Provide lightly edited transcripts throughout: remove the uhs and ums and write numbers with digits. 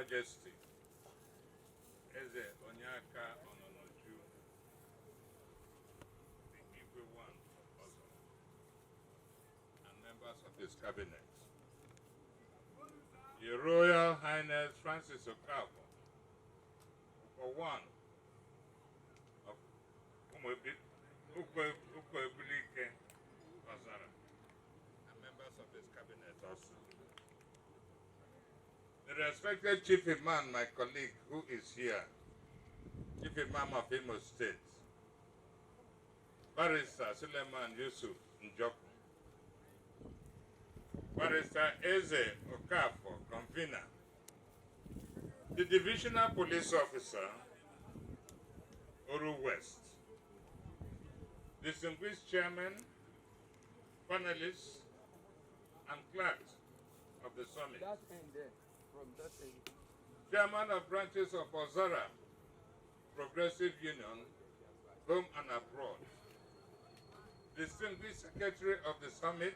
Majesty, Eze Onyaka Ononoju, the Igwe One of Ozara, and members of his cabinet, Your Royal Highness Francis Okafo, for one of Ukwebulike Ozara, and members of his cabinet also. The respected Chief Imam, my colleague who is here, Chief Imam of Imo State, Barrister Suleiman Yusuf Njoku, Barrister Eze Okafo, convener, the Divisional Police Officer, Oru West, distinguished chairman, panelists, and clerks of the summit. That end there, from that end. Chairman of branches of Ozara Progressive Union, home and abroad. Distinguished Secretary of the Summit,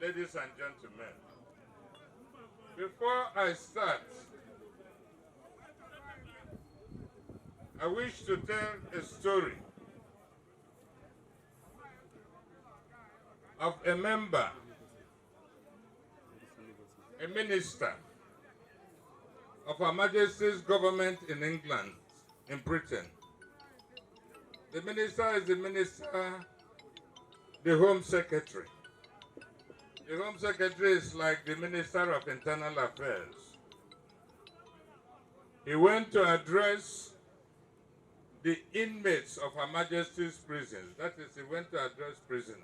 ladies and gentlemen. Before I start, I wish to tell a story of a member, a minister of Her Majesty's government in England, in Britain. The minister is the Home Secretary. The Home Secretary is like the Minister of Internal Affairs. He went to address the inmates of Her Majesty's prisons. That is, he went to address prisoners.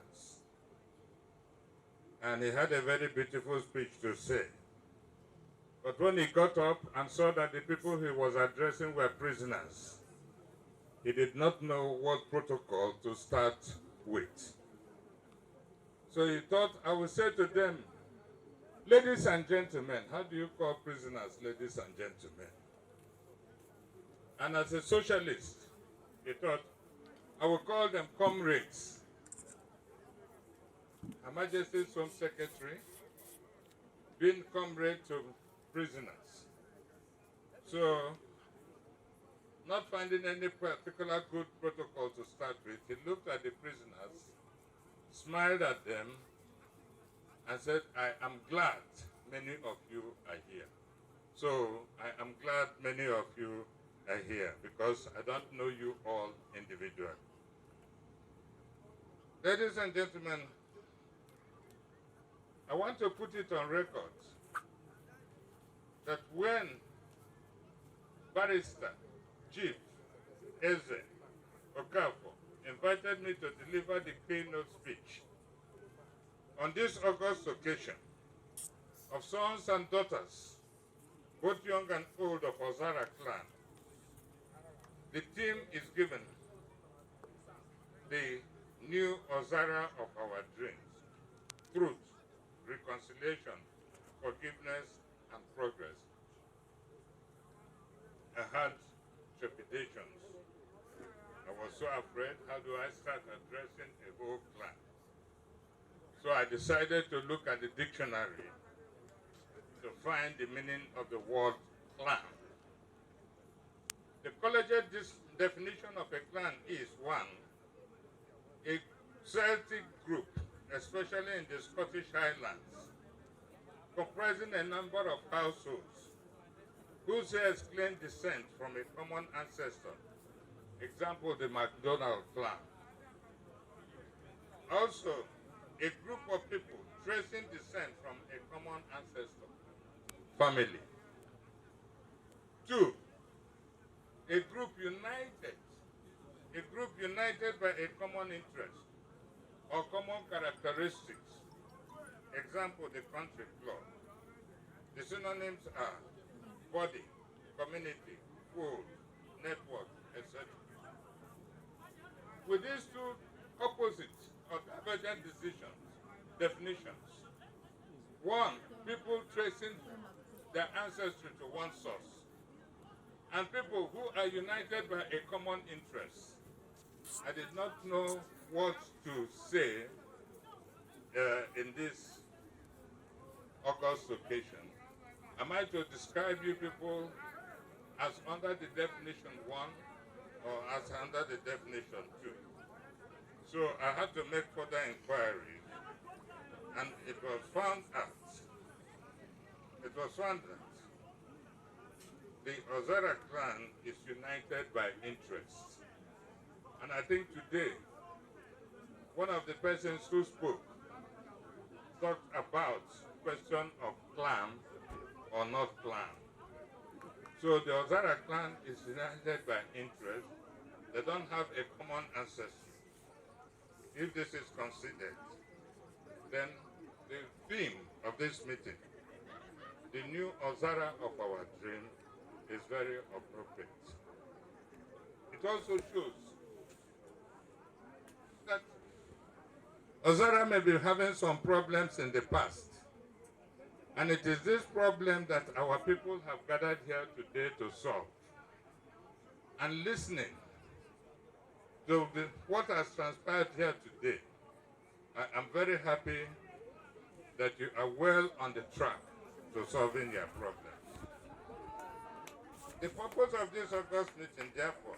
And he had a very beautiful speech to say. But when he got up and saw that the people he was addressing were prisoners, he did not know what protocol to start with. So he thought, I will say to them, ladies and gentlemen. How do you call prisoners ladies and gentlemen? And as a socialist, he thought, I will call them comrades. Her Majesty's Home Secretary being comrade to prisoners. So, not finding any particular good protocol to start with, he looked at the prisoners, smiled at them, and said, I am glad many of you are here. So, I am glad many of you are here because I don't know you all individually. Ladies and gentlemen, I want to put it on record that when Barrister Chief Eze Okafo invited me to deliver the keynote speech on this August occasion of sons and daughters, both young and old, of Ozara clan, the theme is given, the new Ozara of our dreams, truth, reconciliation, forgiveness, and progress. I had trepidations. I was so afraid, how do I start addressing a whole clan? So I decided to look at the dictionary to find the meaning of the word clan. The collegiate definition of a clan is one, a Celtic group, especially in the Scottish Highlands, comprising a number of households whose heirs claim descent from a common ancestor. Example, the MacDonald clan. Also, a group of people tracing descent from a common ancestor, family. Two, a group united by a common interest or common characteristics. Example, the country club. The synonyms are body, community, fold, network, etc. With these two opposite or divergent definitions, one, people tracing their ancestry to one source, and people who are united by a common interest. I did not know what to say in this August occasion. Am I to describe you people as under the definition 1 or as under the definition 2? So I had to make further inquiries, and it was found that the Ozara clan is united by interest. And I think today, one of the persons who spoke talked about question of clan or not clan. So the Ozara clan is united by interest. They don't have a common ancestry. If this is considered, then the theme of this meeting, the new Ozara of our dream, is very appropriate. It also shows that Ozara may be having some problems in the past. And it is this problem that our people have gathered here today to solve. And listening to what has transpired here today, I am very happy that you are well on the track to solving your problems. The purpose of this August meeting, therefore,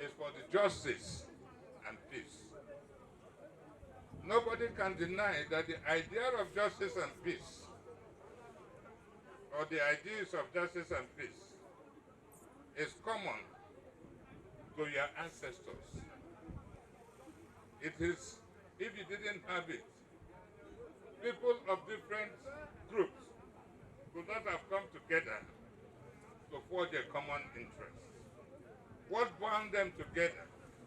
is for the justice and peace. Nobody can deny that the idea of justice and peace, or the ideas of justice and peace, is common to your ancestors. It is, if you didn't have it, people of different groups could not have come together to forge a common interest. What bound them together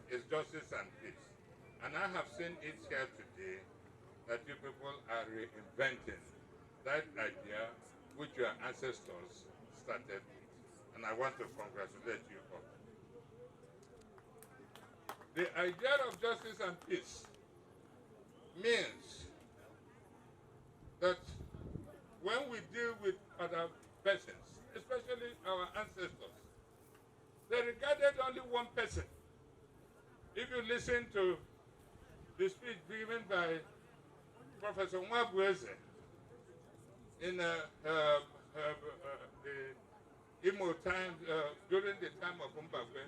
is justice and peace. And I have seen it here today that you people are reinventing that idea which your ancestors started with. And I want to congratulate you all. The idea of justice and peace means that when we deal with other persons, especially our ancestors, they regarded only one person. If you listen to the speech given by Professor Mwabweze in the Imo time, during the time of Mbakwe,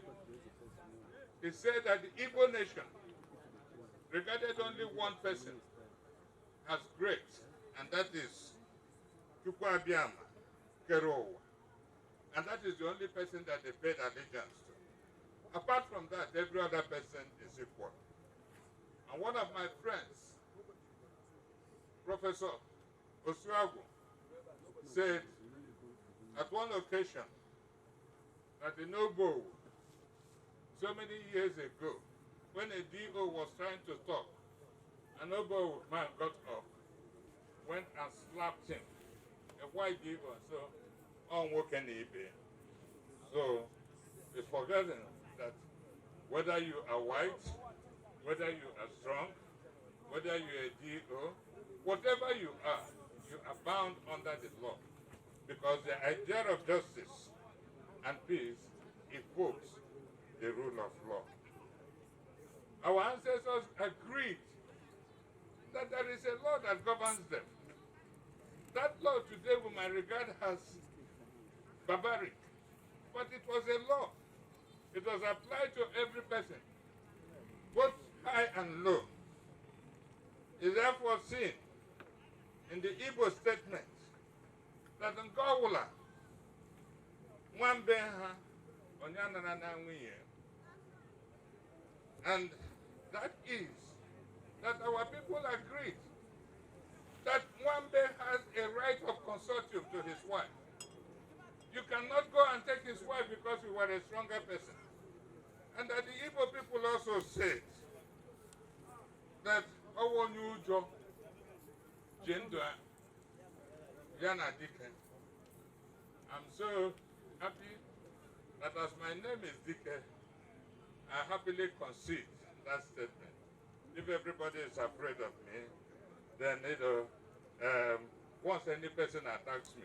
he said that the Igbo nation regarded only one person as great, and that is Chukwuabiama Kerowa. And that is the only person that they paid allegiance to. Apart from that, every other person is equal. And one of my friends, Professor Osuagu, said at one occasion that in Obo, so many years ago, when a DO was trying to talk, an Obo man got up, went and slapped him, a white DO, so on working eBay. So it's forgotten that whether you are white, whether you are strong, whether you are a DO, whatever you are bound under the law. Because the idea of justice and peace evokes the rule of law. Our ancestors agreed that there is a law that governs them. That law today we might regard as barbaric, but it was a law. It was applied to every person, both high and low. It is therefore seen in the Igbo statement that Ngawula, Mwambeha, Onyanana Nwiye, and that is that our people agreed that Mwambe has a right of consortium to his wife. You cannot go and take his wife because you were a stronger person. And that the Igbo people also said that our new job, gender, Yana Dike. I'm so happy that as my name is Dike, I happily concede that statement. If everybody is afraid of me, then once any person attacks me,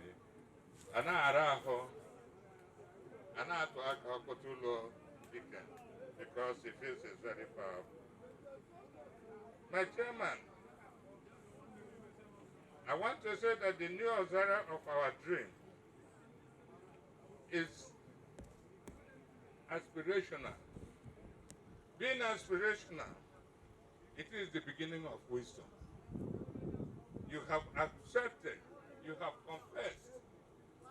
because he feels it's very powerful. My chairman, I want to say that the new Ozara of our dream is aspirational. Being aspirational, it is the beginning of wisdom. You have accepted, you have confessed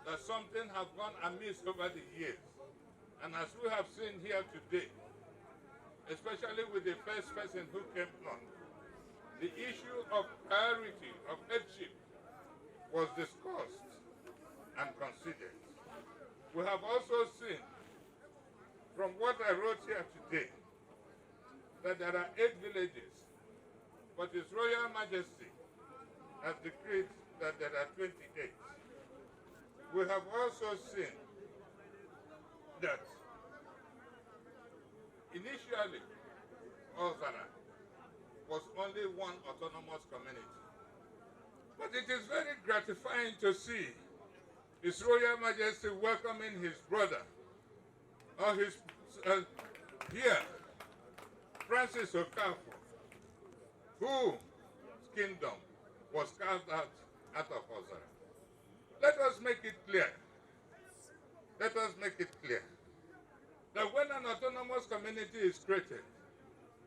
that something has gone amiss over the years. And as we have seen here today, especially with the first person who came on, the issue of priority, of headship, was discussed and considered. We have also seen, from what I wrote here today, that there are 8 villages, but His Royal Majesty has decreed that there are 28. We have also seen that initially Ozara was only one autonomous community. But it is very gratifying to see His Royal Majesty welcoming his brother, or his here, Francis Okafor, whose kingdom was carved out of Ozara. Let us make it clear. Let us make it clear that when an autonomous community is created,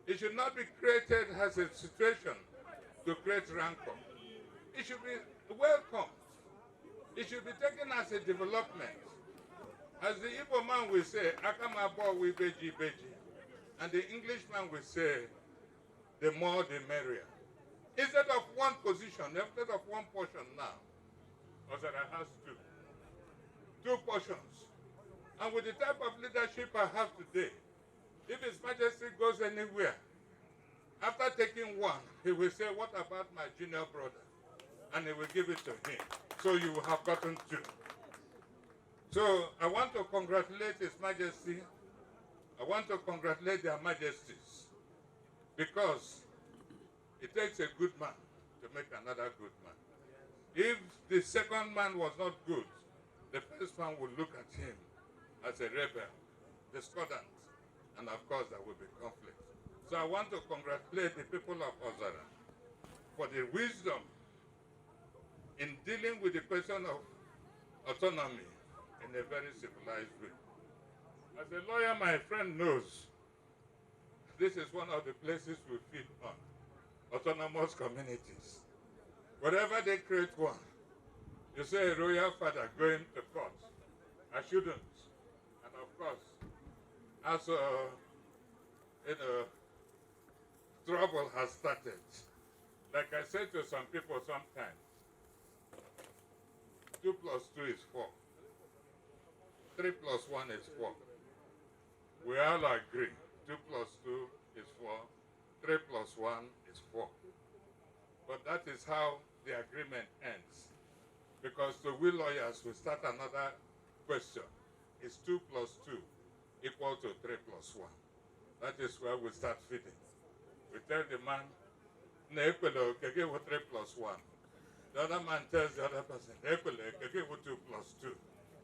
it should not be created as a situation to create rancor. It should be welcomed. It should be taken as a development. As the Igbo man will say, Akamabo we beji beji. And the Englishman will say, the more the merrier. Instead of one position, instead of one portion now, Ozara has two portions. And with the type of leadership I have today, if His Majesty goes anywhere, after taking one, he will say, what about my junior brother? And he will give it to him. So you will have gotten 2. So I want to congratulate His Majesty. I want to congratulate their Majesties, because it takes a good man to make another good man. If the second man was not good, the first man would look at him as a rebel, discordant, and of course there will be conflict. So I want to congratulate the people of Ozara for the wisdom in dealing with the question of autonomy in a very civilized way. As a lawyer, my friend knows, this is one of the places we feed on, autonomous communities. Wherever they create one, you say a royal father going to court. I shouldn't. And of course, as trouble has started, like I said to some people sometimes, 2 plus 2 is 4. 3 plus 1 is 4. We all agree. 2 plus 2 is 4. 3 plus 1 is 4. But that is how the agreement ends. Because to we lawyers, we start another question. Is 2 plus 2 equal to 3 plus 1? That is where we start feeding. We tell the man, 3 plus 1. The other man tells the other person, 2 plus 2.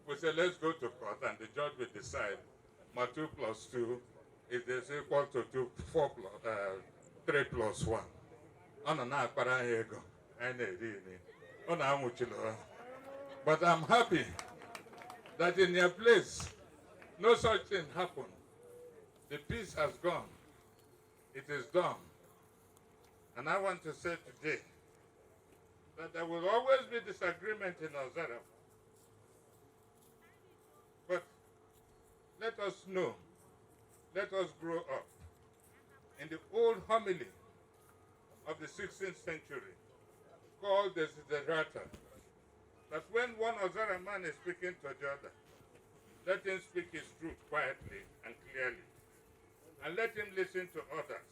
We say, let's go to court, and the judge will decide, my 2 plus 2 is equal to 3 plus 1. But I'm happy that in your place, no such thing happened. The peace has gone. It is done. And I want to say today that there will always be disagreement in Ozara. But let us know, let us grow up. In the old homily of the 16th century, called the Desiderata, that when one Ozara man is speaking to the other, let him speak his truth quietly and clearly, and let him listen to others.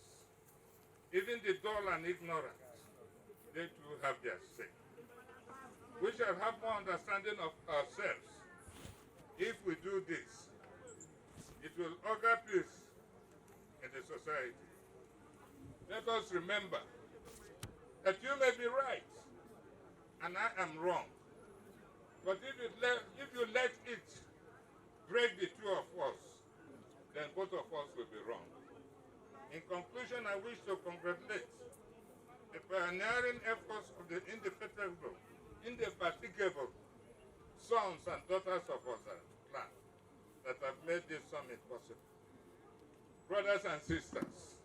Even the dull and ignorant, they too have their say. We shall have more understanding of ourselves. If we do this, it will augur peace in the society. Let us remember that you may be right and I am wrong. But if you let it break the two of us, then both of us will be wrong. In conclusion, I wish to congratulate the pioneering efforts of the indefatigable sons and daughters of Ozara clan that have made this summit possible. Brothers and sisters,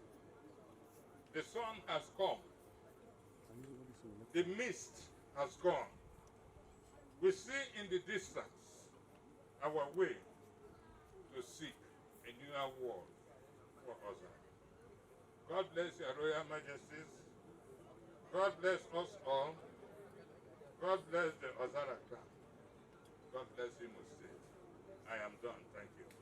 the sun has come. The mist has gone. We see in the distance our way to seek a newer world for Ozara. God bless your Royal Majesties. God bless us all. God bless the Ozara clan. God bless Imo State. I am done. Thank you.